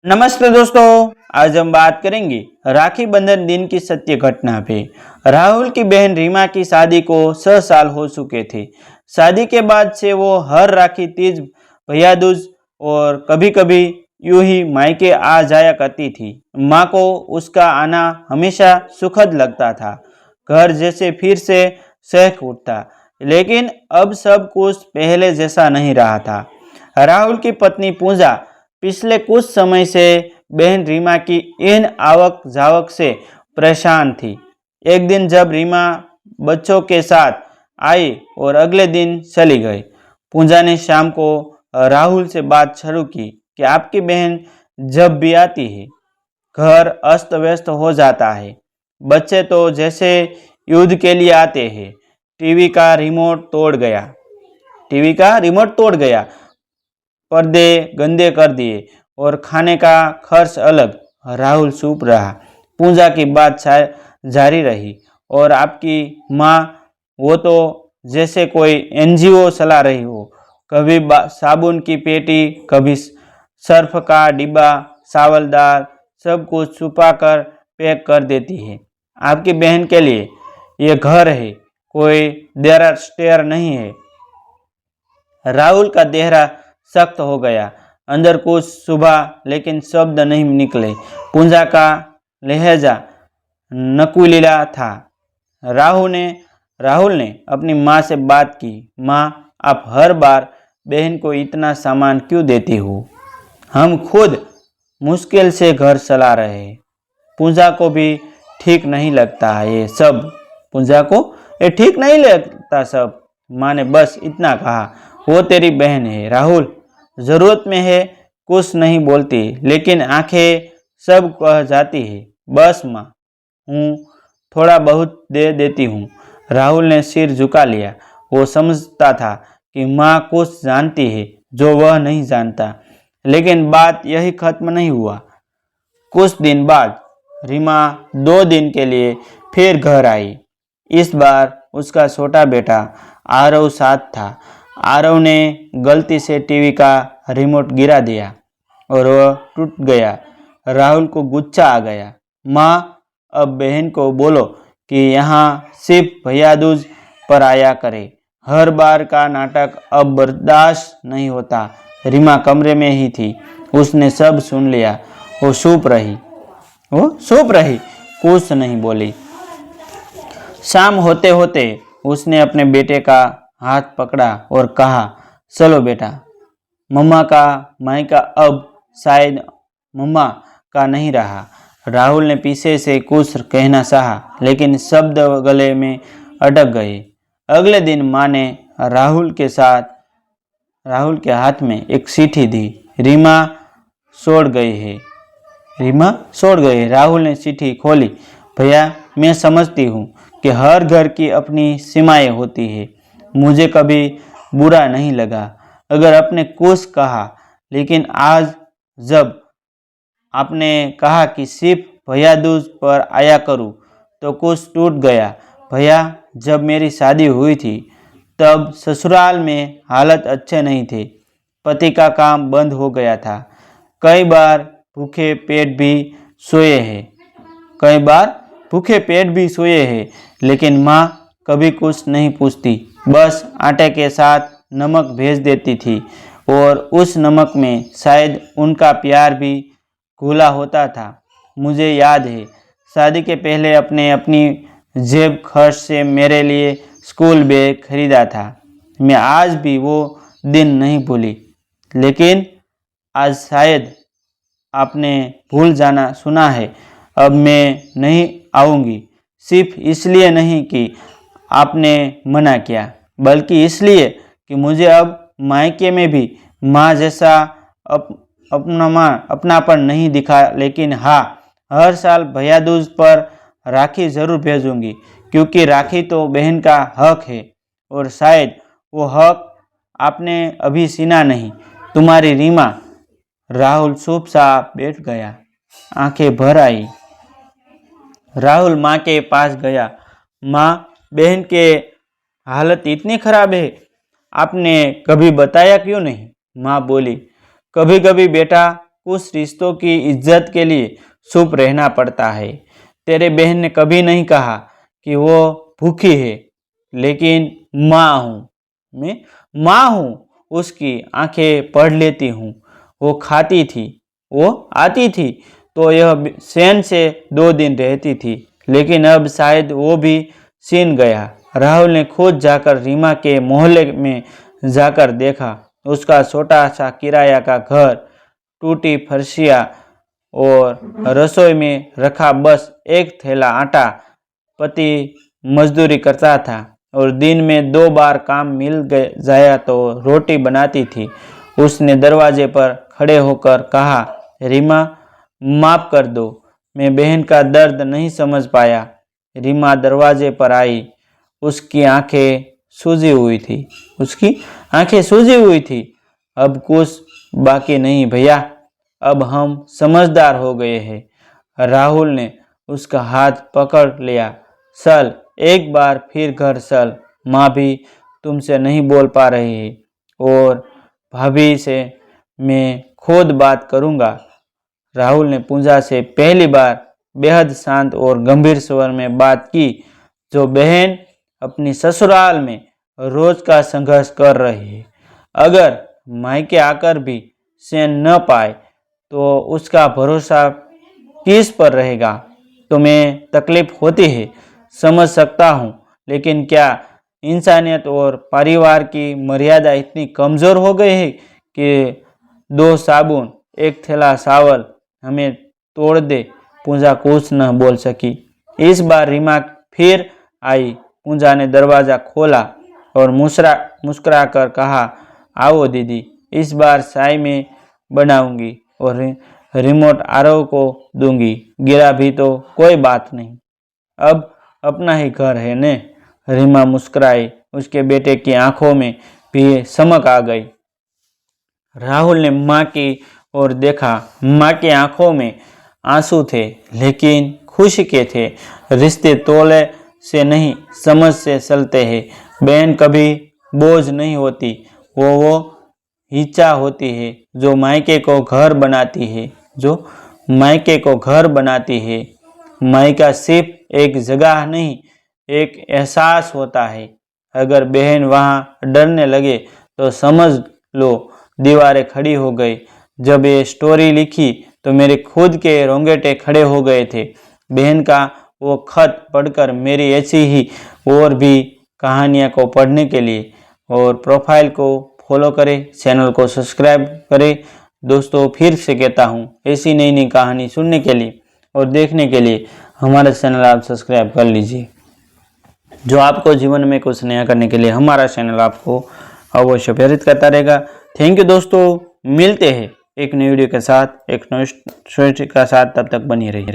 नमस्ते दोस्तों, आज हम बात करेंगे राखी बंधन दिन की सत्य घटना पे। राहुल की बहन रीमा की शादी को 6 साल हो चुके थे। शादी के बाद से वो हर राखी, तीज, भैया दूज और कभी कभी यूं ही मायके आ जाया करती थी। माँ को उसका आना हमेशा सुखद लगता था। घर जैसे फिर से सहक उठता। लेकिन अब सब कुछ पहले जैसा नहीं रहा था। राहुल की पत्नी पूजा पिछले कुछ समय से बहन रीमा की इन आवक जावक से परेशान थी। एक दिन जब रीमा बच्चों के साथ आई और अगले दिन चली गई, पूजा ने शाम को राहुल से बात शुरू की कि आपकी बहन जब भी आती है घर अस्त व्यस्त हो जाता है। बच्चे तो जैसे युद्ध के लिए आते हैं। टीवी का रिमोट तोड़ गया, पर्दे गंदे कर दिए और खाने का खर्च अलग। राहुल चुप रहा। पूजा की बात जारी रही। और आपकी माँ, वो तो जैसे कोई एनजीओ चला रही हो। कभी साबुन की पेटी, कभी सर्फ का डिब्बा, चावल दाल, सब कुछ छुपा कर पैक कर देती है। आपकी बहन के लिए ये घर है, कोई देरा स्टेयर नहीं है। राहुल का चेहरा सख्त हो गया। अंदर कुछ सुबह लेकिन शब्द नहीं निकले। पूजा का लहजा नकुलीला था। राहुल ने अपनी माँ से बात की। माँ, आप हर बार बहन को इतना सामान क्यों देती हो? हम खुद मुश्किल से घर चला रहे हैं। पूजा को भी ठीक नहीं लगता है ये सब। पूजा को ये ठीक नहीं लगता सब। माँ ने बस इतना कहा, वो तेरी बहन है राहुल, जरूरत में है कुछ नहीं बोलती, लेकिन आंखें सब कह जाती है। बस माँ, हूँ थोड़ा बहुत दे देती हूँ। राहुल ने सिर झुका लिया। वो समझता था कि माँ कुछ जानती है जो वह नहीं जानता। लेकिन बात यही खत्म नहीं हुआ। कुछ दिन बाद रीमा 2 दिन के लिए फिर घर आई। इस बार उसका छोटा बेटा आरव साथ था। आरव ने गलती से टीवी का रिमोट गिरा दिया और वह टूट गया। राहुल को गुस्सा आ गया। माँ, अब बहन को बोलो कि यहाँ सिर्फ भैया दूज पर आया करे। हर बार का नाटक अब बर्दाश्त नहीं होता। रीमा कमरे में ही थी। उसने सब सुन लिया। वो चुप रही, कुछ नहीं बोली। शाम होते होते उसने अपने बेटे का हाथ पकड़ा और कहा, चलो बेटा, मम्मा का मायका अब शायद मम्मा का नहीं रहा। राहुल ने पीछे से कुछ कहना चाहा, लेकिन शब्द गले में अटक गए। अगले दिन माँ ने राहुल के हाथ में एक चिट्ठी दी। रीमा छोड़ गई। राहुल ने चिट्ठी खोली। भैया, मैं समझती हूँ कि हर घर की अपनी सीमाएं होती है। मुझे कभी बुरा नहीं लगा अगर आपने कुछ कहा, लेकिन आज जब आपने कहा कि सिर्फ भैया दूज पर आया करूँ, तो कुछ टूट गया। भैया, जब मेरी शादी हुई थी तब ससुराल में हालत अच्छे नहीं थे। पति का काम बंद हो गया था। कई बार भूखे पेट भी सोए हैं, लेकिन माँ कभी कुछ नहीं पूछती। बस आटे के साथ नमक भेज देती थी और उस नमक में शायद उनका प्यार भी घुला होता था। मुझे याद है, शादी के पहले अपनी जेब खर्च से मेरे लिए स्कूल बैग खरीदा था। मैं आज भी वो दिन नहीं भूली। लेकिन आज शायद आपने भूल जाना सुना है। अब मैं नहीं आऊँगी, सिर्फ इसलिए नहीं कि आपने मना किया, बल्कि इसलिए कि मुझे अब मायके में भी माँ जैसा अपनापन नहीं दिखा। लेकिन हाँ, हर साल भैया दूज पर राखी जरूर भेजूंगी, क्योंकि राखी तो बहन का हक है और शायद वो हक आपने अभी सीना नहीं। तुम्हारी रीमा। राहुल चुपचाप बैठ गया। आंखें भर आई। राहुल माँ के पास गया। माँ, बहन के हालत इतनी खराब है, आपने कभी बताया क्यों नहीं? माँ बोली, कभी कभी बेटा, कुछ रिश्तों की इज्जत के लिए चुप रहना पड़ता है। तेरे बहन ने कभी नहीं कहा कि वो भूखी है, लेकिन माँ हूँ, मैं माँ हूँ। उसकी आंखें पढ़ लेती हूँ। वो खाती थी, वो आती थी तो यह चैन से 2 दिन रहती थी, लेकिन अब शायद वो भी सीन गया। राहुल ने खुद जाकर रीमा के मोहल्ले में जाकर देखा। उसका छोटा सा किराया का घर, टूटी फर्शियाँ और रसोई में रखा बस एक थैला आटा। पति मजदूरी करता था और दिन में 2 बार काम मिल जाया तो रोटी बनाती थी। उसने दरवाजे पर खड़े होकर कहा, रीमा माफ़ कर दो, मैं बहन का दर्द नहीं समझ पाया। रीमा दरवाजे पर आई। उसकी आंखें सूजी हुई थी। अब कुछ बाकी नहीं भैया, अब हम समझदार हो गए हैं। राहुल ने उसका हाथ पकड़ लिया। चल एक बार फिर घर चल, माँ भी तुमसे नहीं बोल पा रही है और भाभी से मैं खुद बात करूँगा। राहुल ने पूजा से पहली बार बेहद शांत और गंभीर स्वर में बात की। जो बहन अपनी ससुराल में रोज का संघर्ष कर रही है, अगर मायके आकर भी चैन न पाए तो उसका भरोसा किस पर रहेगा। तुम्हें तकलीफ होती है, समझ सकता हूँ, लेकिन क्या इंसानियत और परिवार की मर्यादा इतनी कमज़ोर हो गई है कि 2 साबुन, 1 थैला चावल हमें तोड़ दे। पूजा कुछ न बोल सकी। इस बार रीमा फिर आई। पूजा ने दरवाज़ा खोला और मुस्कुरा कर कहा, आओ दीदी, इस बार चाय में बनाऊंगी और रिमोट आरव को दूंगी। गिरा भी तो कोई बात नहीं, अब अपना ही घर है ने। रीमा मुस्कुराई। उसके बेटे की आंखों में भी चमक आ गई। राहुल ने माँ की ओर देखा। माँ की आंखों में आंसू थे, लेकिन खुशी के थे। रिश्ते तोले से नहीं, समझ से चलते हैं। बहन कभी बोझ नहीं होती, वो हिच्चा होती है जो मायके को घर बनाती है। मायका सिर्फ एक जगह नहीं, एक एहसास होता है। अगर बहन वहाँ डरने लगे तो समझ लो दीवारें खड़ी हो गई। जब ये स्टोरी लिखी तो मेरे खुद के रोंगटे खड़े हो गए थे। बहन का वो खत पढ़कर मेरी ऐसी ही और भी कहानियाँ को पढ़ने के लिए और प्रोफाइल को फॉलो करें, चैनल को सब्सक्राइब करें। दोस्तों फिर से कहता हूँ, ऐसी नई नई कहानी सुनने के लिए और देखने के लिए हमारा चैनल आप सब्सक्राइब कर लीजिए। जो आपको जीवन में कुछ नया करने के लिए हमारा चैनल आपको अवश्य प्रेरित करता रहेगा। थैंक यू दोस्तों, मिलते हैं एक नई वीडियो के साथ, एक नई स्टोरी के साथ। तब तक बनी रहिए।